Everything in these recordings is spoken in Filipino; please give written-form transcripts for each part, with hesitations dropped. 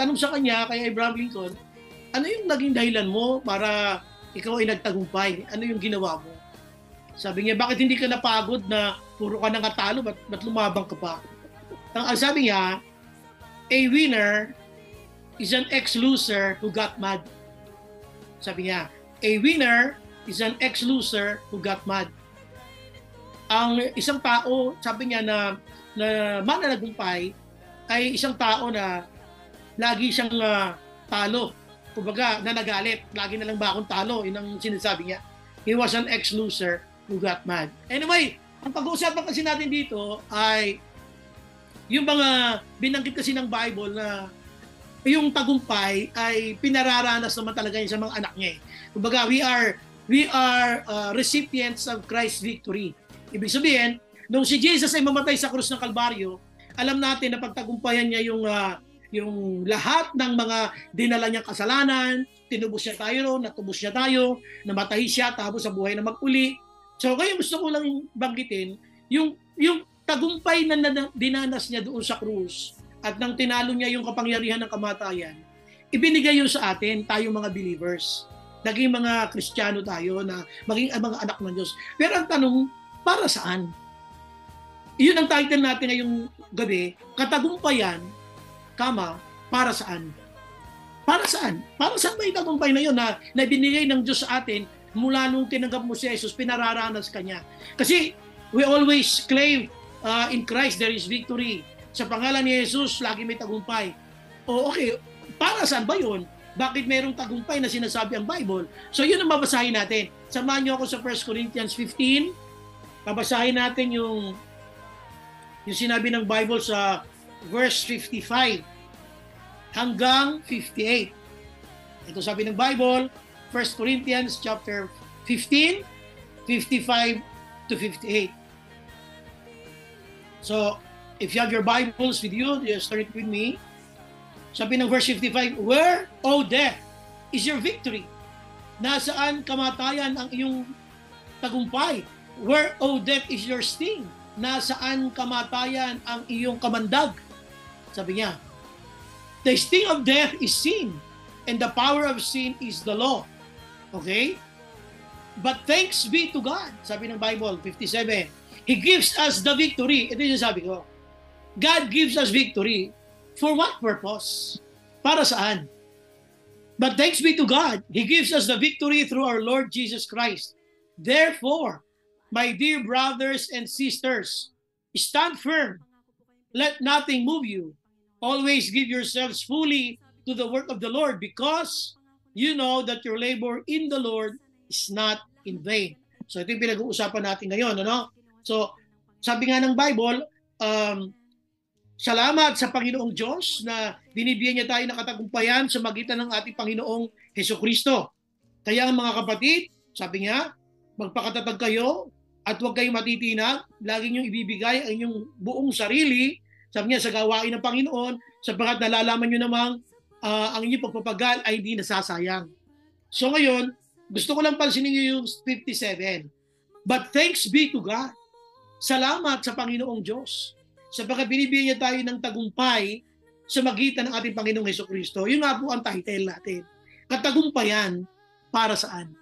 tanong sa kanya, kay Abraham Lincoln, ano yung naging dahilan mo para ikaw ay nagtagumpay? Ano yung ginawa mo? Sabi niya, bakit hindi ka napagod na puro ka nangatalo, ba't lumabang ka pa? Ang sabi niya, a winner is an ex-loser who got mad. Sabi niya, a winner is an ex-loser who got mad. Ang isang tao, sabi niya na mananagumpay, ay isang tao na lagi siyang talo. Kumbaga, nanagalit. Lagi na lang ba akong talo? Yun ang sinasabi niya. He was an ex-loser who got mad. Anyway, ang pag-uusapan kasi natin dito ay yung mga binanggit kasi ng Bible na yung tagumpay ay pinararanas naman talaga niya sa mga anak niya. Kumbaga, we are recipients of Christ's victory. Ibig sabihin, nung si Jesus ay mamatay sa krus ng Kalbaryo, alam natin na pagtagumpayan niya yung lahat ng mga dinala niyang kasalanan, tinubos niya tayo, natubos niya tayo, namatay siya, tapos sa buhay na mag-uli. So, kaya gusto ko lang banggitin, yung tagumpay na dinanas niya doon sa krus at nang tinalo niya yung kapangyarihan ng kamatayan, ibinigay yun sa atin, tayo mga believers. Naging mga Kristiyano tayo na maging mga anak ng Diyos. Pero ang tanong, para saan? Iyon ang title natin ngayong gabi, katagumpayan, para saan? Para saan? Para saan ba yung tagumpay na yun na binigay ng Diyos sa atin mula nung tinanggap mo si Jesus, pinararanas ka niya. Kasi we always claim in Christ there is victory. Sa pangalan ni Jesus, lagi may tagumpay. O okay, para saan ba yun? Bakit mayroong tagumpay na sinasabi ang Bible? So yun ang babasahin natin. Samahan niyo ako sa 1 Corinthians 15. Babasahin natin yung sinabi ng Bible sa verse 55 hanggang 58. Ito sabi ng Bible, 1 Corinthians chapter 15, 55 to 58. So, if you have your Bibles with you, just turn it with me. Sabi ng verse 55, where, O death, is your victory? Nasaan kamatayan ang iyong tagumpay? Where, O death, is your sting? Nasaan kamatayan ang iyong kamandag? Sabi niya, the sting of death is sin, and the power of sin is the law. Okay? But thanks be to God, sabi ng Bible, 57, He gives us the victory. Ito yung sabi ko. God gives us victory. For what purpose? Para saan? But thanks be to God, He gives us the victory through our Lord Jesus Christ. Therefore, my dear brothers and sisters, stand firm. Let nothing move you. Always give yourselves fully to the work of the Lord, because you know that your labor in the Lord is not in vain. So ito yung pinag-uusapan natin ngayon. Ano? So sabi nga ng Bible, salamat sa Panginoong Diyos na binibigyan niya tayo ng katagumpayan sa magitan ng ating Panginoong Hesukristo. Kaya mga kapatid, sabi niya, magpakatatag kayo at huwag kayong matitinag. Lagi niyong ibibigay ang inyong buong sarili, sabi niya, sa gawain ng Panginoon, sapagkat nalalaman niyo namang ang inyong pagpapagal ay hindi nasasayang. So ngayon, gusto ko lang pansinin niyo yung 57. But thanks be to God. Salamat sa Panginoong Diyos, sapagkat binibigyan niya tayo ng tagumpay sa magitan ng ating Panginoong Hesukristo. Yun nga po ang title natin. Katagumpayan, para saan?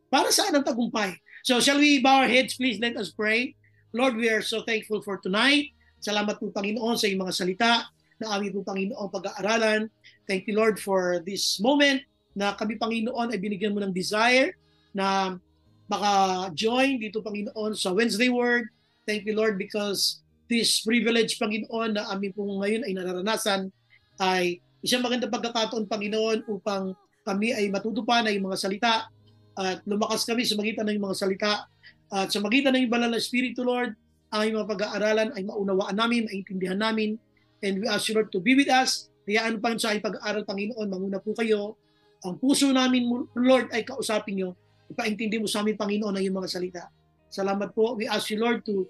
Para saan ang tagumpay? So shall we bow our heads, please? Let us pray. Lord, we are so thankful for tonight. Salamat po, Panginoon, sa iyong mga salita na aming po, Panginoon, pag-aaralan. Thank you, Lord, for this moment na kami, Panginoon, ay binigyan mo ng desire na maka-join dito, Panginoon, sa Wednesday Word. Thank you, Lord, because this privilege, Panginoon, na amin po ngayon ay nararanasan ay isang magandang pagkakataon, Panginoon, upang kami ay matutupan na yung mga salita at lumakas kami sa magitan ng mga salita at sa magitan ng banal na Espiritu, Lord, ang mga pag-aaralan ay maunawaan namin, maintindihan namin, and we ask you, Lord, to be with us. Hayaan pa sa aking pag-aaral, Panginoon, manguna po kayo. Ang puso namin, Lord, ay kausapin nyo. Ipaintindi mo sa amin, Panginoon, ang iyong mga salita. Salamat po. We ask you, Lord, to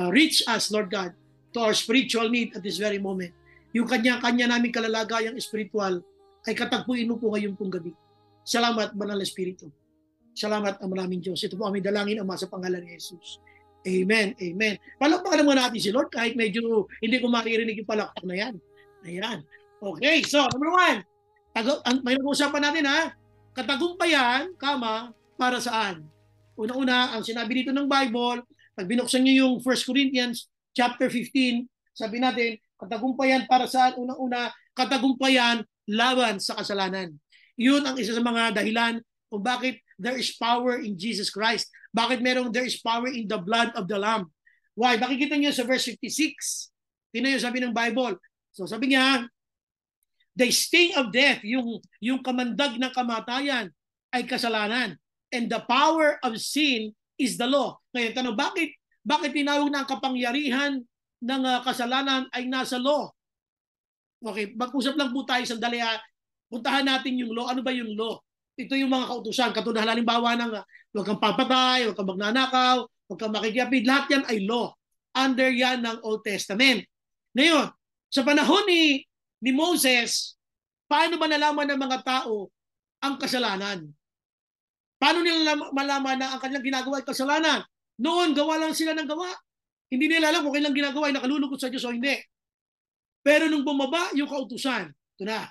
reach us, Lord God, to our spiritual need at this very moment. Yung kanya-kanya namin kalalagayang spiritual ay katagpuin mo po ngayon pong gabi. Salamat, Banal na Espiritu. Salamat ang maraming Diyos. Ito po aming dalangin, Ama, sa pangalan ni Jesus. Amen, amen. Palakpakan naman natin si Lord kahit medyo hindi ko maririnig yung palakpak na yan. Ayan. Okay, so number one, may nag-uusapan natin ha, katagumpayan, para saan? Una-una, ang sinabi dito ng Bible, pag binuksan niyo yung 1 Corinthians chapter 15, sabi natin, katagumpayan para saan? Una-una, katagumpayan laban sa kasalanan. Yun ang isa sa mga dahilan kung bakit there is power in Jesus Christ. Bakit there is power in the blood of the Lamb. Why? Makikita niyo sa verse 56. Tingnan niyo sabi ng Bible. So sabi niya, the sting of death, yung kamandag ng kamatayan ay kasalanan. And the power of sin is the law. Ngayon, tanong, bakit tinawag na ang kapangyarihan ng kasalanan ay nasa law? Okay, mag-usap lang po tayo sandali. Puntahan natin yung law. Ano ba yung law? Ito yung mga kautusan. Katulad halimbawa ng huwag kang papatay, huwag kang magnanakaw, huwag kang makikiyapid. Lahat yan ay law. Under yan ng Old Testament. Ngayon, sa panahon ni Moses, paano ba nalaman ng mga tao ang kasalanan? Paano nila malaman na ang kanilang ginagawa ay kasalanan? Noon, gawa lang sila ng gawa. Hindi nila alam kung kailang ginagawa ay nakalulugod sa Diyos o hindi. Pero nung bumaba yung kautusan, ito na.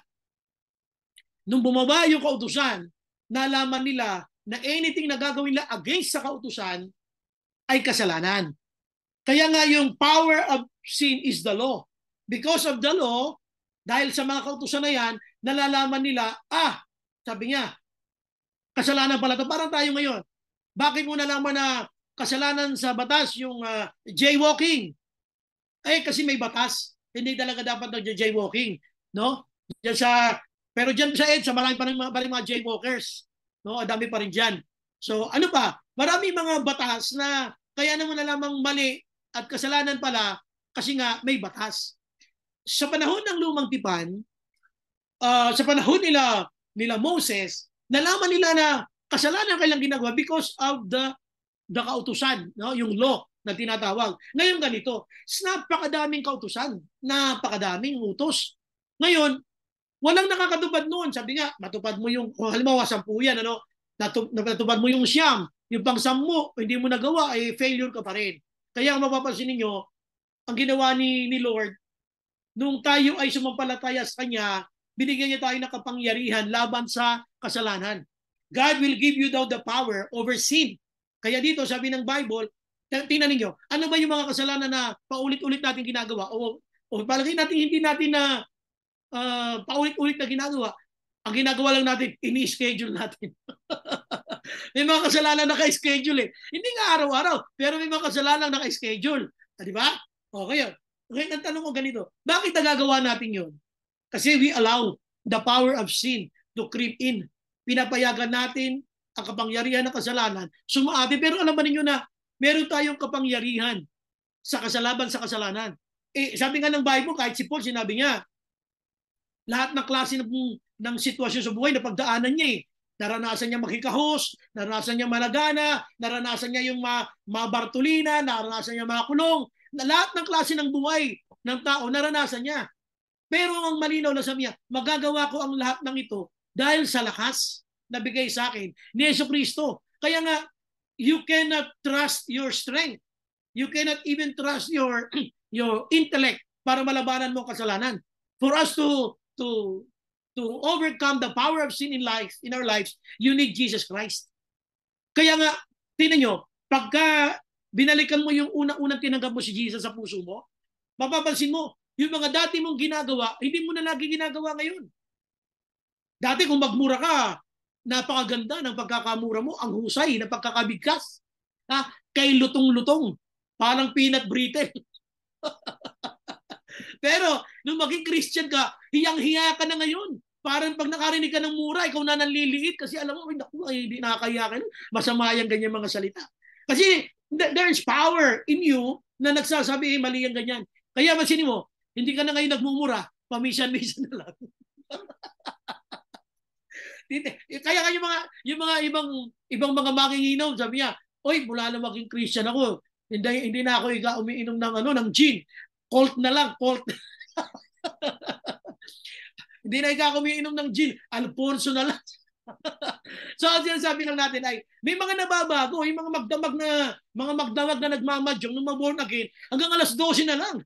Nung bumaba yung kautusan, nalaman nila na anything na gagawin nila against sa kautusan ay kasalanan. Kaya nga yung power of sin is the law. Because of the law, dahil sa mga kautusan na yan, nalalaman nila, sabi niya, kasalanan pala ito. Parang tayo ngayon. Bakit mo nalaman na kasalanan sa batas yung jaywalking? Kasi may batas. Hindi talaga dapat nag-jaywalking. No? Pero dyan sa EDSA, marami pa rin mga jaywalkers. No? Dami pa rin dyan. So ano pa? Marami mga batas na kaya naman nalamang mali at kasalanan pala kasi nga may batas. Sa panahon ng Lumang Tipan, sa panahon nila Moses, nalaman nila na kasalanan kailang ginagawa because of the kautusan, no? Yung law na tinatawag. Ngayon ganito, napakadaming kautusan, napakadaming utos. Ngayon, walang nakakatupad noon. Sabi nga, matupad mo yung, halimbawa, 10 yan, natupad mo yung 9, yung pang-10, hindi mo nagawa, failure ka pa rin. Kaya ang mapapansin ninyo, ang ginawa ni Lord, nung tayo ay sumampalataya sa Kanya, binigyan niya tayo ng kapangyarihan laban sa kasalanan. God will give you daw the power over sin. Kaya dito, sabi ng Bible, tingnan ninyo, ano ba yung mga kasalanan na paulit-ulit natin ginagawa? O palagay natin, hindi natin na paulit-ulit na ginagawa. Ang ginagawa lang natin, ini-schedule natin. May mga kasalanan na naka-schedule Hindi nga araw-araw, pero may mga kasalanan na naka-schedule. Di ba? Okay. Okay, ang tanong ko ganito, bakit nagagawa natin yun? Kasi we allow the power of sin to creep in. Pinapayagan natin ang kapangyarihan ng kasalanan. Sumaabi, pero alam ba ninyo na meron tayong kapangyarihan sa kasalanan. Sabi nga ng Bible, kahit si Paul, sinabi niya, lahat ng klase ng sitwasyon sa buhay na pagdaanan niya Naranasan niya makikahos, naranasan niya malagana, naranasan niya yung mabartulina, naranasan niya makulong. Lahat ng klase ng buhay ng tao, naranasan niya. Pero ang malinaw na sabi niya, magagawa ko ang lahat ng ito dahil sa lakas na bigay sa akin ni Jesucristo. Kaya nga, you cannot trust your strength. You cannot even trust your intellect para malabanan mo kasalanan. For us to overcome the power of sin in our lives, you need Jesus Christ. Kaya nga, tingnan nyo, pagka binalikan mo yung unang-unang tinanggap mo si Jesus sa puso mo, mapapansin mo, yung mga dati mong ginagawa, hindi mo na lagi ginagawa ngayon. Dati kung magmura ka, napakaganda ng pagkakamura mo, ang husay ng pagkakabigkas. Kay lutong-lutong, parang peanut brittle. Pero nung maging Christian ka, hiyang-hiya ka na ngayon. Parang pag nakarinig ka ng mura, ikaw na nanliliit kasi alam mo, hindi nakakaya ka. Masama yung ganyan mga salita. Kasi there is power in you na nagsasabi, mali yung ganyan. Kaya mansinin mo, hindi ka na ngayon nagmumura, pamisan-misan na lang. Kaya yung mga ibang mga makinginaw, sabi niya, oy, mula na maging Christian ako, hindi na ako umiinom ng gin. Colt na lang, Colt. Hindi na ikaw umiinom ng gin, Alfonso na lang. So, ang sinasabi lang natin ay, may mga nababago, yung mga magdamag na nagmamadyong nung born again, hanggang alas 12 na lang.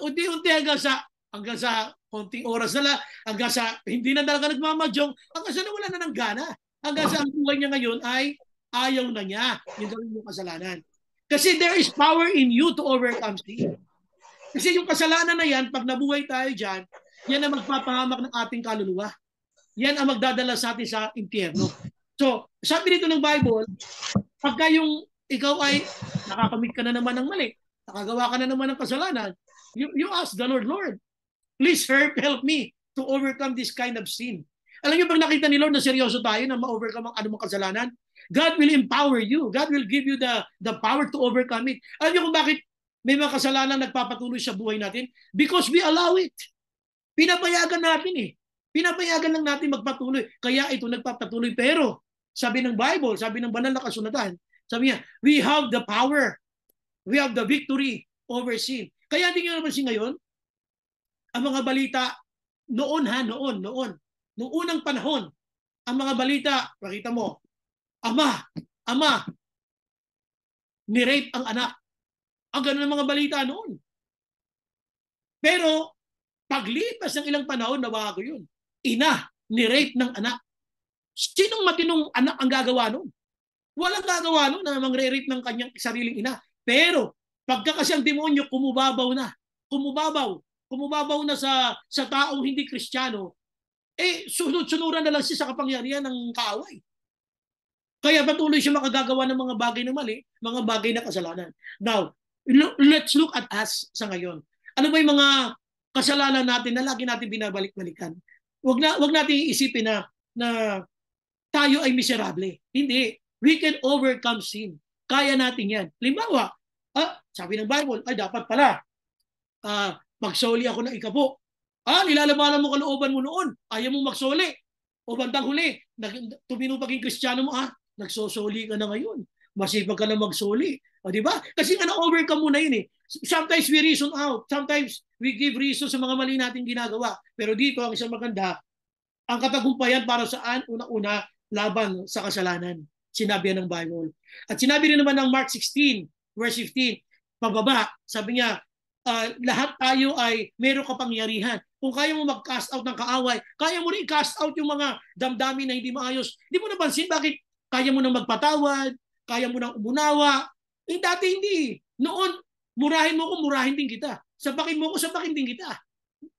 Unti-unti hanggang sa hanggang sa konting oras na lang, hanggang sa hindi na talaga nagmamadyong, hanggang sa nawala na ng gana. Hanggang sa ang buhay niya ngayon ay ayaw na niya yung gawin yung kasalanan. Kasi there is power in you to overcome sin. Kasi yung kasalanan na yan, pag nabuhay tayo dyan, yan ang magpapahamak ng ating kaluluwa. Yan ang magdadala sa atin sa impyerno. So, sabi dito ng Bible, pagka yung ikaw ay nakakamit ka na naman ng mali, nakagawa ka na naman ng kasalanan, you ask the Lord, Lord, please help me to overcome this kind of sin. Alam niyo, pag nakita ni Lord na seryoso tayo na ma-overcome ang anumang kasalanan, God will empower you. God will give you the power to overcome it. Alam niyo kung bakit may mga kasalanan nagpapatuloy sa buhay natin? Because we allow it. Pinapayagan natin eh. Pinapayagan lang natin magpatuloy. Kaya ito nagpapatuloy. Pero, sabi ng Bible, sabi ng banal na kasulatan, sabi niya, we have the power. We have the victory over sin. Kaya hindi nyo naman ngayon, ang mga balita, noon, noong unang panahon, ang mga balita, makita mo, ama, ni-rape ang anak. Ang ganun ang mga balita noon. Pero, paglipas ng ilang panahon, nawago yun. Ina, ni-rape ng anak. Sinong matinong anak ang gagawa noon? Walang gagawa noon na mangre-rape ng kanyang sariling ina. Pero, pagka kasi ang demonyo kumubabaw na sa taong hindi Kristiyano, sunod-sunuran na lang siya sa kapangyarihan ng kaaway. Kaya patuloy siya makagagawa ng mga bagay na mali, mga bagay na kasalanan. Now, let's look at us sa ngayon. Ano ba yung mga kasalanan natin na lagi natin binabalik-balikan? Wag natin iisipin na tayo ay miserable. Hindi. We can overcome sin. Kaya natin yan. Halimbawa, sabi ng Bible, ay dapat pala, magsoli ako ng ikapo. Nilalabanan mo kalooban mo noon. Ayaw mo magsoli. O bandang huli, tumino paging Kristiyano mo, nagsosoli ka na ngayon. Masipag ka na magsoli. Di ba? Kasi na-overcome mo na yun eh. Sometimes we reason out. Sometimes we give reason sa mga mali natin ginagawa. Pero dito, ang isang maganda, ang katagumpayan para saan? Una-una, laban sa kasalanan. Sinabi yan ng Bible. At sinabi rin naman ng Mark 16, verse 15, pababa, sabi niya, lahat tayo ay meron kapangyarihan. Kung kaya mo mag-cast out ng kaaway, kaya mo rin cast out yung mga damdamin na hindi maayos. Hindi mo napansin bakit kaya mo nang magpatawad, kaya mo nang umunawa. Dati hindi. Noon, murahin mo ko, murahin din kita. Sapakin mo ko, sapakin din kita.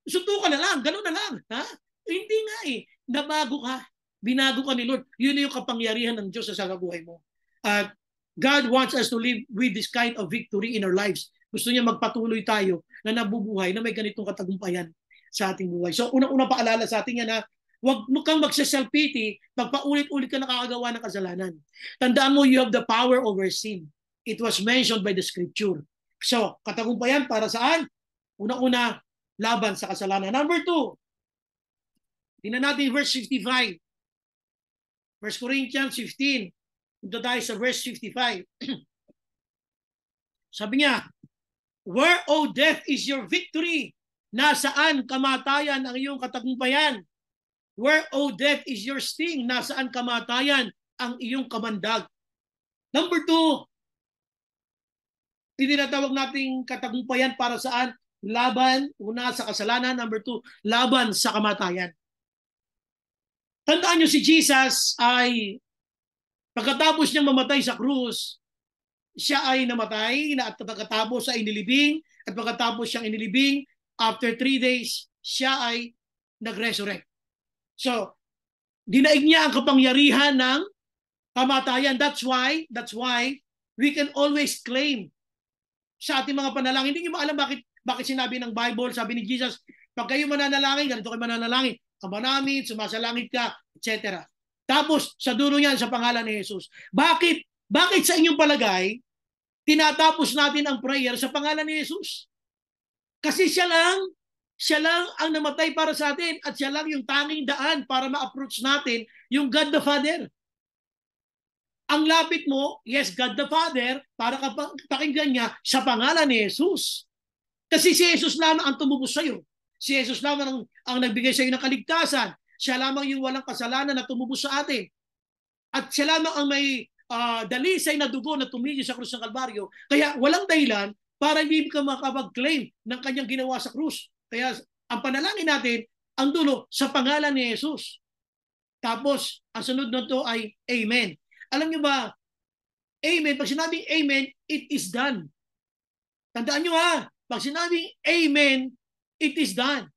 Suntukan na lang, gano'n na lang. Ha? Hindi nga eh. Nabago ka. Binago ka ni Lord. Yun na yung kapangyarihan ng Diyos sa buhay mo. At God wants us to live with this kind of victory in our lives. Gusto niya magpatuloy tayo na nabubuhay na may ganitong katagumpayan sa ating buhay. So, unang-una paalala sa atin yan na huwag mo kang magsa-self-pity pag paulit-ulit ka nakakagawa ng kasalanan. Tandaan mo, you have the power over sin. It was mentioned by the scripture. So, katagumpayan para saan? Una-una, laban sa kasalanan. Number 2, tingnan natin verse 55. 1 Corinthians 15. Punta tayo sa verse 55. Sabi niya, where, O death, is your victory? Nasaan kamatayan ang iyong katagumpayan? Where, O death, is your sting? Nasaan kamatayan ang iyong kamandag? Number 2, tinatawag nating katagumpayan para saan? Laban, una sa kasalanan. Number 2, laban sa kamatayan. Tandaan nyo si Jesus ay pagkatapos niyang mamatay sa krus, siya ay namatay at pagkatapos ay inilibing at pagkatapos siyang inilibing, after 3 days, siya ay nag-resurrect. So, dinaig niya ang kapangyarihan ng kamatayan. That's why we can always claim sa ating mga panalangin. Hindi niyo maalam bakit sinabi ng Bible, sabi ni Jesus, pag kayo mananalangin, ganito kayo mananalangin, Ama namin, sumasalangit ka, etc. Tapos, sa dulo niyan, sa pangalan ni Jesus. Bakit sa inyong palagay, tinatapos natin ang prayer sa pangalan ni Jesus? Kasi siya lang ang namatay para sa atin at siya lang yung tanging daan para ma-approach natin yung God the Father. Ang lapit mo, yes, God the Father, para pakinggan niya sa pangalan ni Jesus. Kasi si Jesus lamang ang tumubos sa iyo. Si Jesus lamang ang nagbigay sa iyo ng kaligtasan. Siya lamang yung walang kasalanan na tumubos sa atin. At siya lamang ang may dalisay na dugo na tumigil sa krus ng Kalbaryo. Kaya walang dahilan para hindi ka makapag-claim ng kanyang ginawa sa krus. Kaya Ang panalangin natin, ang dulo, sa pangalan ni Jesus. Tapos, ang sunod na to ay Amen. Alam niyo ba, Amen, pag sinabing Amen, it is done. Tandaan niyo ha, pag sinabing Amen, it is done.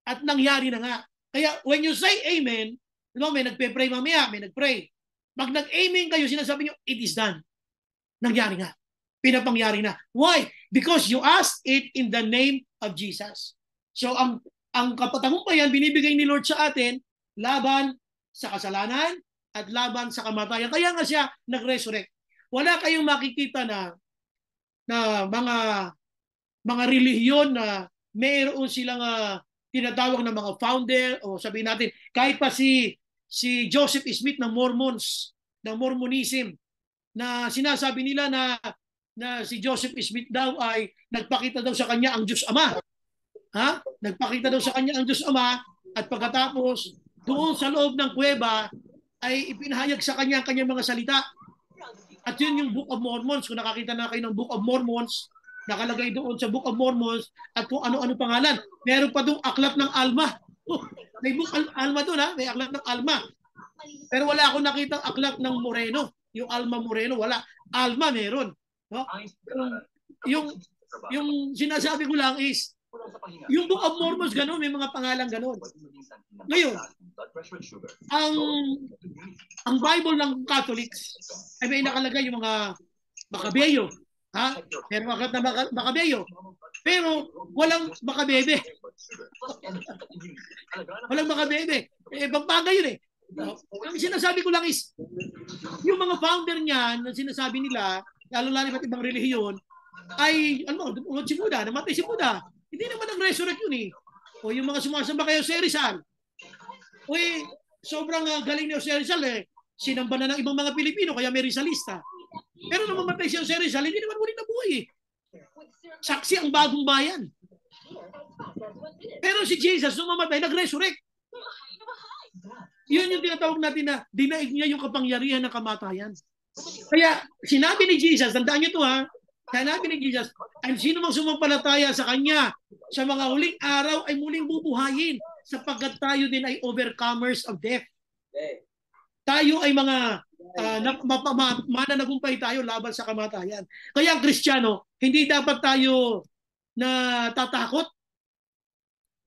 At nangyari na nga. Kaya when you say Amen, may nagpe-pray mamaya, may nag-pray. Pag nag-Amen kayo, sinasabi niyo, it is done. Nangyari nga. Pinapangyari na. Why? Because you asked it in the name of Jesus. So ang kapatagumpayan binibigay ni Lord sa atin laban sa kasalanan at laban sa kamatayan. Kaya nga siya nag-resurrect. Wala kayong makikita na mga relihiyon na mayroon silang tinatawag na mga founder o sabihin natin kahit pa si Joseph Smith ng Mormons, ng Mormonism, na sinasabi nila na si Joseph Smith daw ay nagpakita daw sa kanya ang Diyos Ama. Ha? Nagpakita daw sa kanya ang Diyos Ama at pagkatapos doon sa loob ng kuweba ay ipinahayag sa kanya ang kanyang mga salita. At yun yung Book of Mormons. Kung nakakita na kayo ng Book of Mormons, nakalagay doon sa Book of Mormons at kung ano-ano pangalan. Meron pa doon aklat ng Alma. May Book Alma doon ha, may aklat ng Alma. Pero wala akong nakita aklat ng Moreno. Yung Alma Moreno, wala. Alma meron. No? Yung sinasabi ko lang is, yung Book of Mormons gano'n, may mga pangalan gano'n. Ngayon, ang Bible ng Catholics ay may nakalagay yung mga Makabeyo. Ha? Pero aklat na Makabeyo. Pero walang Makabebe. Walang Makabebe. Pampanga yun eh. Ang sinasabi ko lang is, yung mga founder niyan, na sinasabi nila, lalo-lalo iba't ibang relihiyon, ay, si Buddha, namatay si Buddha. Hindi naman nag-resurrect yun eh. O yung mga sumasamba kayo sa Rizal. O sobrang galing ni Jose Rizal eh. Sinamba na ng ibang mga Pilipino, kaya may Rizalista. Pero nung mamatay siya sa Rizal, hindi naman muli nabuhay eh. Saksi ang bagong bayan. Pero si Jesus, nung mamatay, nag-resurrect. Yun yung tinatawag natin na dinaig niya yung kapangyarihan ng kamatayan. Kaya sinabi ni Jesus, tandaan niyo ito ha, sinabi ni Jesus, ang sino mang sumampalataya sa Kanya sa mga huling araw ay muling bubuhayin sapagkat tayo din ay overcomers of death. Tayo ay mga mananagumpay tayo laban sa kamatayan. Kaya ang Kristiyano, hindi dapat tayo natatakot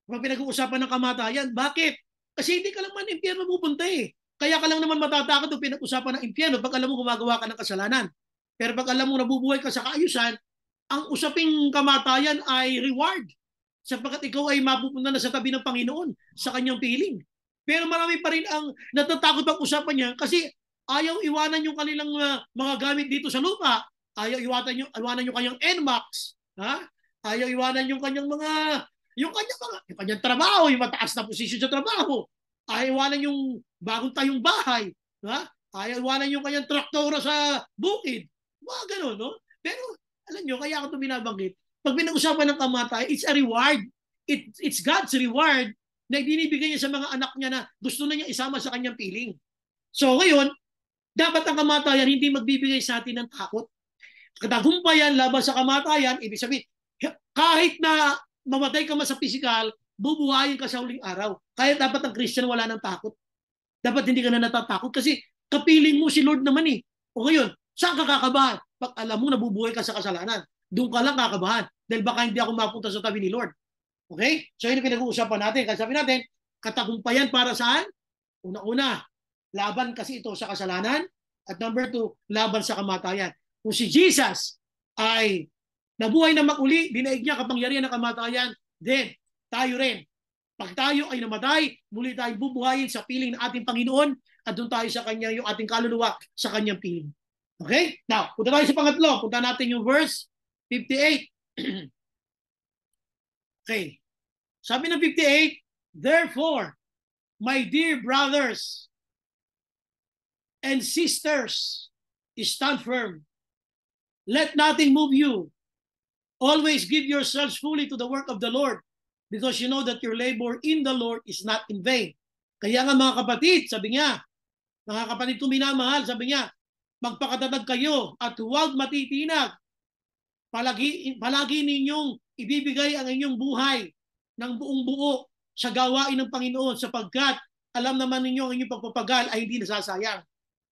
pag pinag-uusapan ng kamatayan. Bakit? Kasi hindi ka lang man impyerno pupunta eh. Kaya ka lang naman matatakot kung pinag-usapan ng impyerno pag alam mo gumagawa ka ng kasalanan. Pero pag alam mo nabubuhay ka sa kaayusan, ang usaping kamatayan ay reward sapagkat ikaw ay mapupunta na sa tabi ng Panginoon sa kanyang piling. Pero marami pa rin ang natatakot pag-usapan niya kasi ayaw iwanan yung kanilang mga gamit dito sa lupa. Ayaw iwanan yung kanyang NMAX. Ha? Ayaw iwanan yung kanyang yung kanyang trabaho, yung mataas na posisyon sa trabaho. Ayaw iwanan yung bagong tayong bahay. Ha? Ayaw iwanan yung kanyang traktora sa bukid. Mga ganun, no? Pero alam nyo, kaya ako ito binabanggit. Pag pinag-usapan ng kamatay, it's a reward. It's God's reward na binibigay niya sa mga anak niya na gusto na niya isama sa kanyang piling. So ngayon, dapat ang kamatayan hindi magbibigay sa atin ng takot. Katagumpayan laban sa kamatayan, ibig sabihin, kahit na mamatay ka man sa physical, bubuhayin ka sa huling araw. Kaya dapat ang Christian wala ng takot. Dapat hindi ka na natatakot kasi kapiling mo si Lord naman eh. O ngayon, saan ka kakabahan? Pag alam mo nabubuhay ka sa kasalanan, doon ka lang kakabahan. Dahil baka hindi ako mapunta sa tabi ni Lord. Okay? So yun ang pinag-uusapan natin. Kasi sabi natin, katagumpayan para saan? Una-una, laban kasi ito sa kasalanan. At number 2, laban sa kamatayan. Kung si Jesus ay nabuhay na makuli, dinaig niya kapangyarihan ng kamatayan, then tayo rin. Pag tayo ay namatay, muli tayo bubuhayin sa piling ng ating Panginoon at doon tayo sa kanya, yung ating kaluluwa sa kanyang piling. Okay? Now, punta tayo sa pangatlo. Punta natin yung verse 58. Okay. Sabi ng 58, therefore, my dear brothers and sisters, stand firm. Let nothing move you. Always give yourselves fully to the work of the Lord because you know that your labor in the Lord is not in vain. Kaya nga mga kapatid, sabi niya, mga kapatid kong minamahal, sabi niya, magpakatatag kayo at huwag matitinag. Palagi ninyong ibibigay ang inyong buhay ng buong buo sa gawain ng Panginoon sapagkat alam naman ninyo ang inyong pagpapagal ay hindi nasasayang.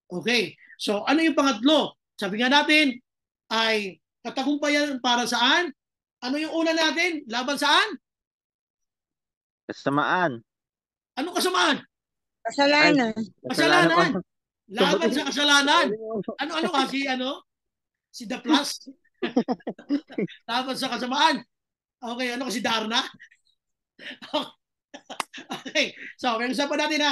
Okay. So ano yung pangatlo? Sabi nga natin ay katagumpayan para saan? Ano yung una natin? Laban saan? Kasamaan. Anong kasamaan? Ay, Kasalanan. kasalanan ko. Kasalanan. Laban sa kasalanan. Ano kasi si The Plus? Laban sa kasamaan. Okay, ano kasi Darna? Okay. So, may usapan natin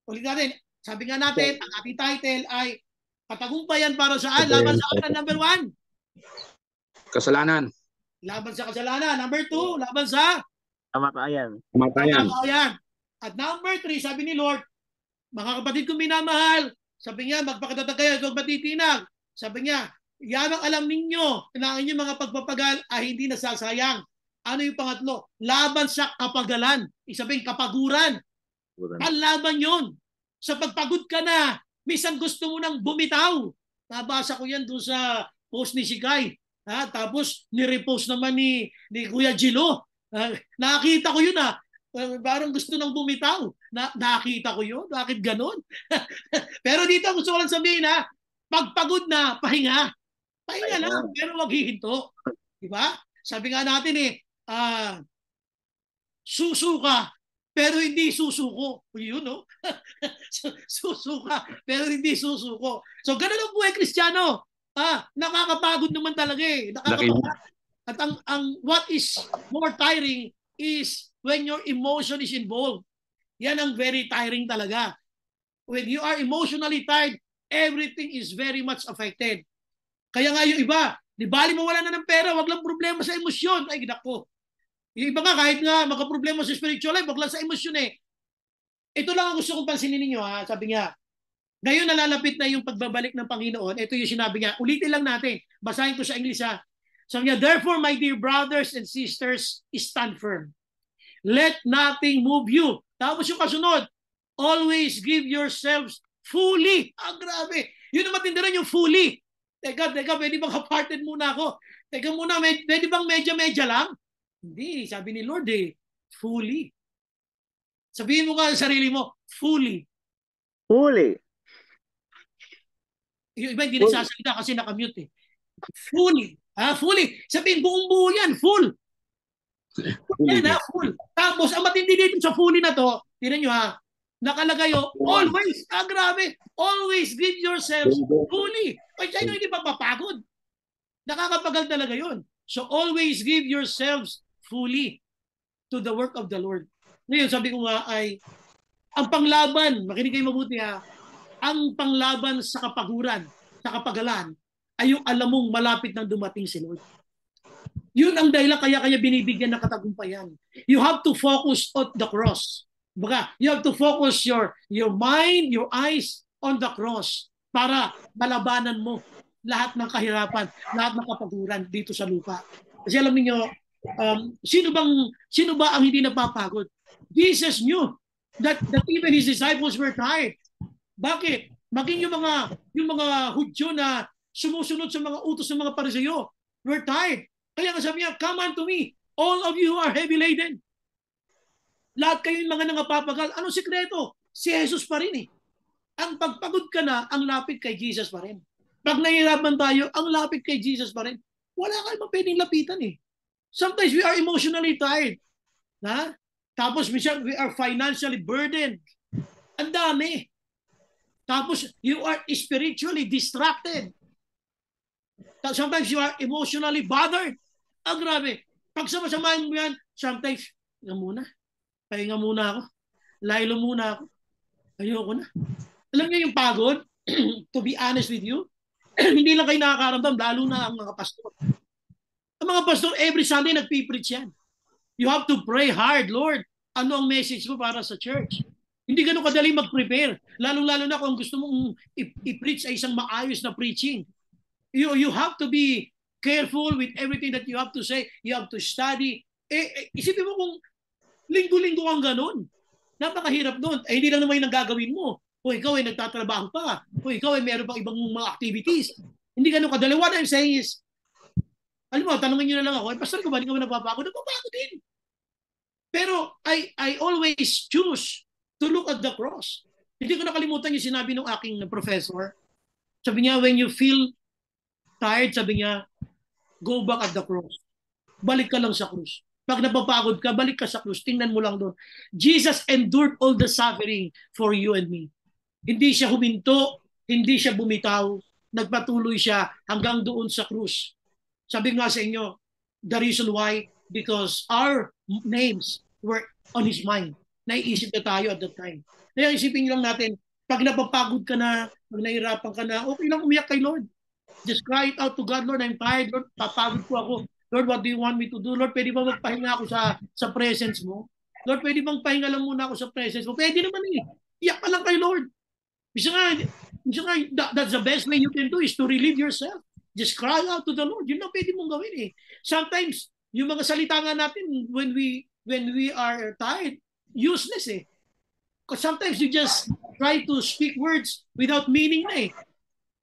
ulit natin. Sabi nga natin, ang ating title ay katagumpayan para saan? Laban saan ang number 1? Kasalanan. Laban sa kasalanan. Number 2, laban sa Kamatayan. kamatayan. At number 3, sabi ni Lord, mga kapatid kong minamahal, sabi niya, magpakatatag kayo, huwag matitinag. Sabi niya, yan ang alam ninyo na ang inyong mga pagpapagal ay hindi nasasayang. Ano yung pangatlo? Laban sa kapagalan. Isabihin, kapaguran. Panlaban yon. Sa pagpagod ka na, minsan gusto mo nang bumitaw. Nabasa ko yan doon sa post ni Shikay. Tapos, nirepost naman ni Kuya Gilo. Nakakita ko yun parang gusto nang bumitaw. Nakita ko yun. Bakit ganun? Pero dito gusto ko lang sabihin pagpagod na, pahinga. Pahinga lang, pero wag hihinto. Diba? Sabi nga natin susuka, pero hindi susuko. Yun, no? Susuka, pero hindi susuko. So, ganun ang buhay Kristiyano. Nakakapagod naman talaga Nakakapagod. At ang what is more tiring is when your emotion is involved. Yan ang very tiring talaga. When you are emotionally tired, everything is very much affected. Kaya nga yung iba, di bali mawala na ng pera, wag lang problema sa emosyon. Ay, ginako. Yung iba nga, kahit nga makaproblema sa spiritual life, wag lang sa emosyon Ito lang ang gusto kong pansinin ninyo Sabi niya, ngayon nalalapit na yung pagbabalik ng Panginoon. Ito yung sinabi niya. Ulitin lang natin. Basahin ko sa English Sabi niya, therefore, my dear brothers and sisters, stand firm. Let nothing move you. Tapos yung kasunod, always give yourselves fully. Grabe. Yun naman tindiran yung fully. Teka, pwede bang aparted muna ako? Teka muna, pwede bang medya-medya lang? Hindi, sabi ni Lord fully. Sabihin mo nga sa sarili mo, fully. Fully. Yung iba hindi nagsasalita kasi nakamute Fully. Fully. Sabihin, buong buo yan, full. Yan full. Tapos, ang matindi dito sa fully na to, tinan nyo nakalagay always. Grabe. Always give yourselves fully. Ay, sa'yo hindi papapagod. Nakakapagal talaga yun. So, always give yourselves fully to the work of the Lord. Ngayon, sabi ko nga ay, ang panglaban, makinig kayo mabuti ang panglaban sa kapaguran, sa kapagalan, ay yung alam mong malapit nang dumating si Lord. Yun ang dahilan kaya binibigyan ng katagumpayan. You have to focus on the cross. Baga, you have to focus your mind, your eyes on the cross para malabanan mo lahat ng kahirapan, lahat ng kapaguran dito sa lupa. Kasi alam niyo, sino ba ang hindi napapagod? Jesus knew that even his disciples were tired. Bakit? Maging yung mga Hudyo na sumusunod sa mga utos ng mga Pariseyo were tired. Kaya nga sabi niya, come unto me, all of you who are heavy laden. Lahat kayo yung mga nangapapagal. Anong sikreto? Si Jesus pa rin Ang pagpagod ka na, ang lapit kay Jesus pa rin. Pag nahihirapan tayo, ang lapit kay Jesus pa rin. Wala kayong pwedeng lapitan Sometimes we are emotionally tired. Tapos minsan we are financially burdened. Ang dami. Tapos you are spiritually distracted. Sometimes you are emotionally bothered. Grabe. Pag samasamahin mo yan, sometimes, pahinga muna ako. Laylo muna ako. Ayoko na. Alam niyo yung pagod? To be honest with you, hindi lang kayo nakakaramdam, lalo na ang mga pastor. Ang mga pastor, every Sunday nagpipreach yan. You have to pray hard, Lord. Ano ang message mo para sa church? Hindi ganun kadali mag-prepare. Lalo-lalo na kung gusto mong i-preach ay isang maayos na preaching. You have to be careful with everything that you have to say. You have to study. Isipin mo kung linggo-linggo kang ganun. Napakahirap nun. Hindi lang naman yung nagagawin mo. O ikaw ay nagtatrabaho pa. O ikaw ay meron pang ibang mga activities. Hindi ganun kadali. What I'm saying is, alam mo, tanongin nyo na lang ako, pastor ko ba, hindi ka ba napapagod? Napapagod din. Pero I always choose to look at the cross. Hindi ko nakalimutan yung sinabi ng aking professor. Sabi niya, when you feel tired, sabi niya, go back at the cross. Balik ka lang sa krus. Pag napapagod ka, balik ka sa krus. Tingnan mo lang doon. Jesus endured all the suffering for you and me. Hindi siya huminto, hindi siya bumitaw. Nagpatuloy siya hanggang doon sa krus. Sabi nga sa inyo, the reason why, because our names were on His mind. Naiisip na tayo at that time. Kaya isipin lang natin, pag napapagod ka na, pag nahihirapan ka na, okay lang umiyak kay Lord. Just cry out to God, Lord, I'm tired, Lord, papagod po ako. Lord, what do you want me to do? Lord, pwede ba magpahinga ako sa presence mo? Lord, pwede bang pahinga lang muna ako sa presence mo? Pwede naman eh. Iyak ka lang kay Lord. Bisa nga, that's the best way you can do is to relieve yourself. Just cry out to the Lord. Yun lang pwede mong gawin eh. Sometimes, yung mga salita nga natin when we are tired, useless eh. Because sometimes you just try to speak words without meaning na eh.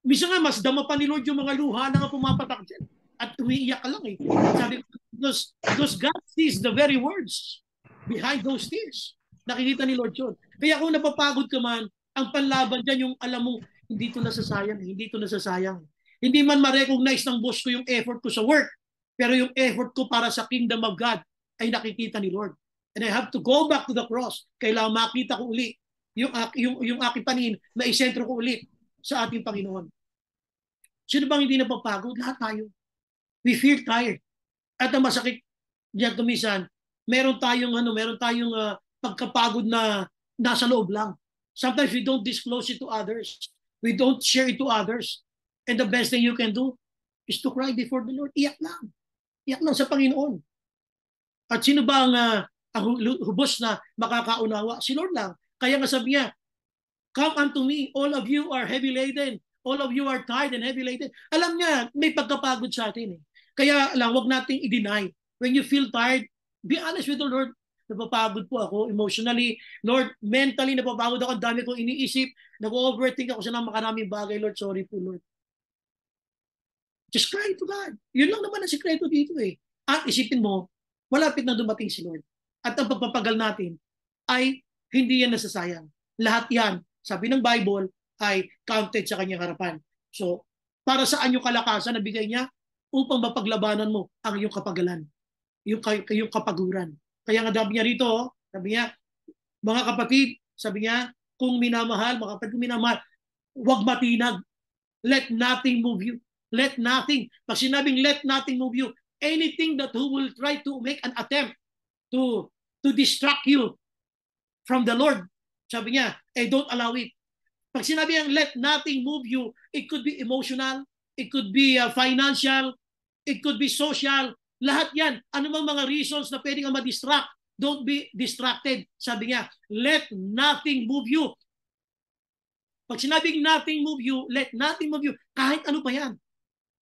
Bisa nga, mas dama pa ni Lord yung mga luha na nga pumapatak dyan. At umiiyak ka lang eh. Sabi ko, because God sees the very words behind those tears. Nakikita ni Lord yun. Kaya kung napapagod ka man, ang panlaban dyan yung alam mo, hindi ito nasasayang, hindi ito nasasayang. Hindi man ma-recognize ng boss ko yung effort ko sa work, pero yung effort ko para sa kingdom of God ay nakikita ni Lord. And I have to go back to the cross. Kailangan makita ko uli yung aking paningin, maisentro ko ulit sa ating Panginoon. Sino bang hindi napapagod? Lahat tayo. We feel tired. At ang masakit diyan tumisan, meron tayong pagkapagod na nasa loob lang. Sometimes we don't disclose it to others. We don't share it to others. And the best thing you can do is to cry before the Lord. Iyak lang. Iyak lang sa Panginoon. At sino ba ang hubos na makakaunawa? Si Lord lang. Kaya nga sabi niya, come unto me, all of you are heavy laden. All of you are tired and heavy laden. Alam niya, may pagkapagod sa atin eh. Kaya lang, wag nating i-deny. When you feel tired, be honest with the Lord. Napapagod po ako emotionally. Lord, mentally napapagod ako. Ang dami kong iniisip. Nag-overthink ako sa maraming bagay. Lord, sorry po, Lord. Just cry to God. Yun lang naman ang sikreto dito eh. At isipin mo, malapit na dumating si Lord. At ang pagpapagal natin ay hindi yan nasasayang. Lahat yan, sabi ng Bible, ay counted sa kanyang harapan. So, para saan yung kalakasan na bigay niya? Upang mapaglabanan mo ang iyong kapagalan, yung kapaguran. Kaya nga sabi niya rito, sabi niya, mga kapatid, sabi niya, kung minamahal, mga kapatid kung minamahal, huwag matinag. Let nothing move you. Let nothing. Pag sinabing let nothing move you, anything that who will try to make an attempt to distract you from the Lord, sabi niya, don't allow it. Pag sinabi ang let nothing move you, it could be emotional, it could be financial, it could be social, lahat yan. Ano mang mga reasons na pwedeng ma-distract, don't be distracted. Sabi niya, let nothing move you. Pag sinabing nothing move you, let nothing move you, kahit ano pa yan.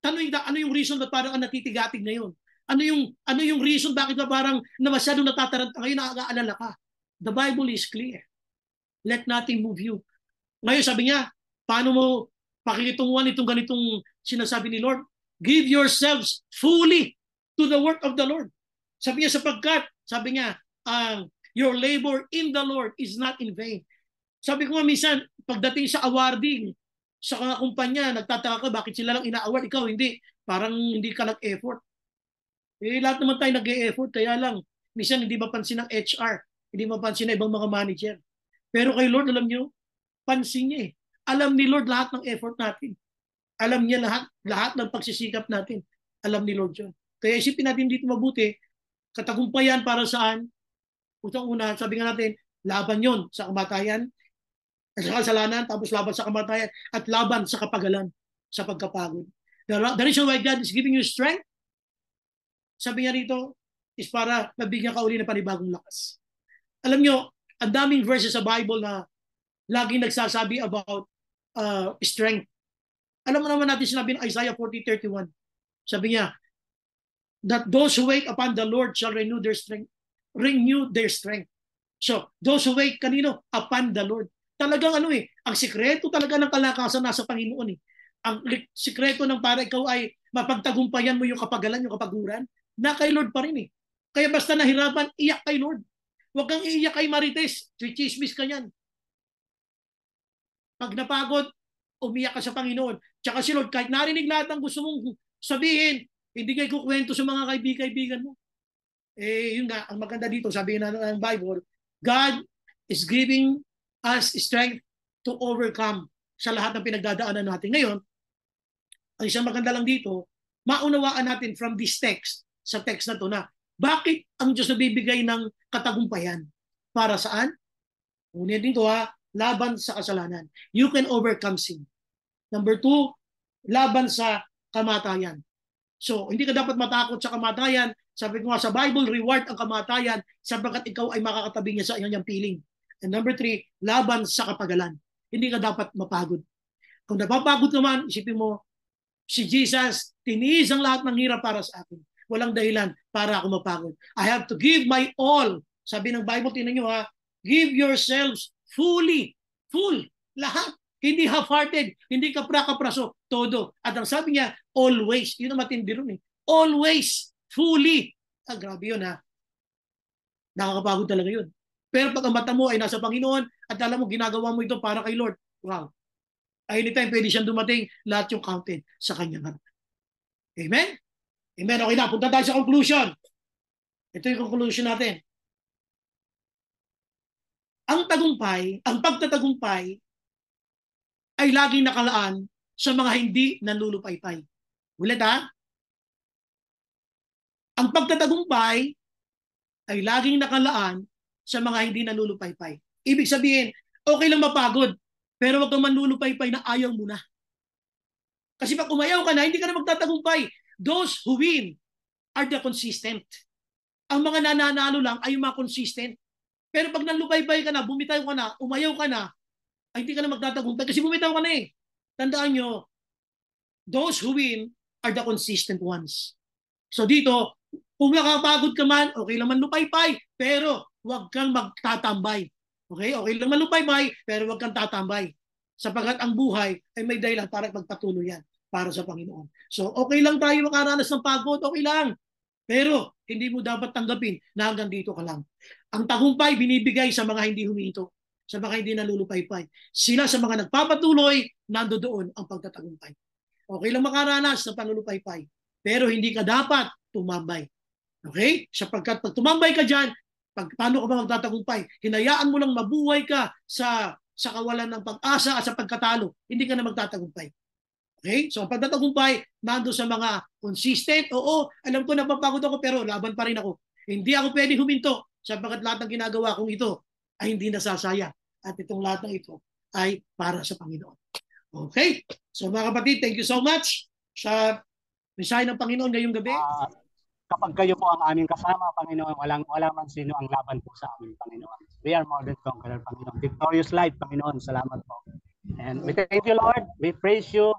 Ano yung reason na parang natitigatig na yun? Ano yung reason bakit ba parang na masyadong natataranta kayo, nakakaalala ka? The Bible is clear. Let nothing move you. Ngayon sabi niya, paano mo pakikitunguhan itong ganitong sinasabi ni Lord? Give yourselves fully to the work of the Lord. Sabi niya, sapagkat, sabi niya, your labor in the Lord is not in vain. Sabi ko nga minsan, pagdating sa awarding, sa mga kumpanya, nagtataka ka, bakit sila lang ina-award, ikaw hindi. Parang hindi ka nag-effort. Lahat naman tayo nag-e-effort, kaya lang, minsan hindi mapansin ng HR, hindi mapansin ng ibang mga manager. Pero kay Lord, alam niyo, pansin niya eh. Alam ni Lord lahat ng effort natin. Alam niya lahat ng pagsisikap natin. Alam ni Lord yun. Kaya isipin natin dito mabuti, katagumpayan para saan? Unang-una, sabi nga natin, laban yon sa kamatayan, sa kasalanan, tapos laban sa kamatayan, at laban sa kapagalan, sa pagkapagod. The reason why God is giving you strength, sabi nga rito, is para mabigyan ka uli ng panibagong lakas. Alam nyo, ang daming verses sa Bible na laging nagsasabi about strength. Alam mo naman natin sinabi ng Isaiah 40:31. Sabi niya, that those who wait upon the Lord shall renew their strength. Renew their strength. So, those who wait kanino? Upon the Lord. Talagang ang sikreto talaga ng kalakasan nasa Panginoon eh. Ang sikreto ng para ikaw ay mapagtagumpayan mo yung kapagalan, yung kapaguran, na kay Lord pa rin eh. Kaya basta nahirapan, iyak kay Lord. Huwag kang iiyak kay Marites. Chismis ka niyan. Pag napagod, umiyak ka sa Panginoon. Tsaka si Lord, kahit narinig lahat ng gusto mong sabihin, hindi kayo kukwento sa mga kaibigan mo. Yun nga, ang maganda dito, sabi na ng Bible, God is giving us strength to overcome sa lahat ng pinagdadaanan natin. Ngayon, ang isang maganda lang dito, maunawaan natin from this text, sa text na to na, bakit ang Diyos nabibigay ng katagumpayan? Para saan? Unin dito laban sa kasalanan. You can overcome sin. Number 2, laban sa kamatayan. So, hindi ka dapat matakot sa kamatayan. Sabi ko nga sa Bible, reward ang kamatayan sapagkat ikaw ay makakatabi niya sa iyong piling. And number 3, laban sa kapagalan. Hindi ka dapat mapagod. Kung napapagod ka man, isipin mo, si Jesus, tiniis ang lahat ng hirap para sa akin. Walang dahilan para ako mapagod. I have to give my all. Sabi ng Bible, tingnan nyo give yourselves fully, full, lahat. Hindi half-hearted, hindi kapra-kapraso, todo. At ang sabi niya, always. Yun ang matindi rin Always, fully. Grabe yun Nakakapagod talaga yun. Pero pag ang mata mo ay nasa Panginoon at alam mo, ginagawa mo ito para kay Lord, wow. Anytime pwede siyang dumating, lahat yung counted sa kanyang harap. Amen? Amen. Okay na, punta tayo sa conclusion. Ito yung conclusion natin. Ang pagtatagumpay ay laging nakalaan sa mga hindi nanlulupaypay. Ulit Ang pagtatagumpay ay laging nakalaan sa mga hindi nanlulupaypay. Ibig sabihin, okay lang mapagod, pero wag kang manlulupaypay na ayaw mo na. Kasi pag umayaw ka na, hindi ka na magtatagumpay. Those who win are the consistent. Ang mga nananalo lang ay yung mga consistent. Pero pag nanlupaypay ka na, bumitaw ka na, umayaw ka na, ay hindi ka na magtatagumpay kasi bumitaw ka na Tandaan nyo, those who win are the consistent ones. So dito, kung nakapagod ka man, okay lang man lupaypay, pero huwag kang magtatambay. Okay lang man lupaypay, pero huwag kang tatambay. Sapagkat ang buhay ay may dahilan para magpatuloy yan para sa Panginoon. So okay lang tayo makaranas ng pagod, okay lang. Pero hindi mo dapat tanggapin na hanggang dito ka lang. Ang tagumpay binibigay sa mga hindi huminto, sa mga hindi nalulupaypay. Sila sa mga nagpapatuloy, nandoon ang pagtatagumpay. Okay lang makaranas ng panlulupaypay, pero hindi ka dapat tumambay. Okay? Sapagkat pag tumambay ka dyan, paano ka ba magtatagumpay? Hinayaan mo lang mabuhay ka sa kawalan ng pag-asa at sa pagkatalo. Hindi ka na magtatagumpay. Okay? So ang pagtatagumpay, nando sa mga consistent. Oo, alam ko napapagod ako pero laban pa rin ako. Hindi ako pwedeng huminto sapagkat lahat ng ginagawa kong ito ay hindi nasasaya. At itong lahat ng ito ay para sa Panginoon. Okay? So mga kapatid, thank you so much sa mensahe ng Panginoon ngayong gabi. Kapag kayo po ang aming kasama, Panginoon, wala man sino ang laban po sa amin, Panginoon. We are more than conqueror, Panginoon. Victorious life, Panginoon. Salamat po. And we thank you, Lord. We praise you.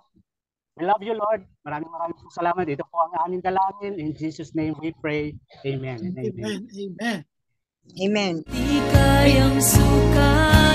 We love you, Lord. Maraming salamat. Ito po ang aming dalangin. In Jesus' name we pray. Amen. Amen. Amen. Amen. Di kayang sukat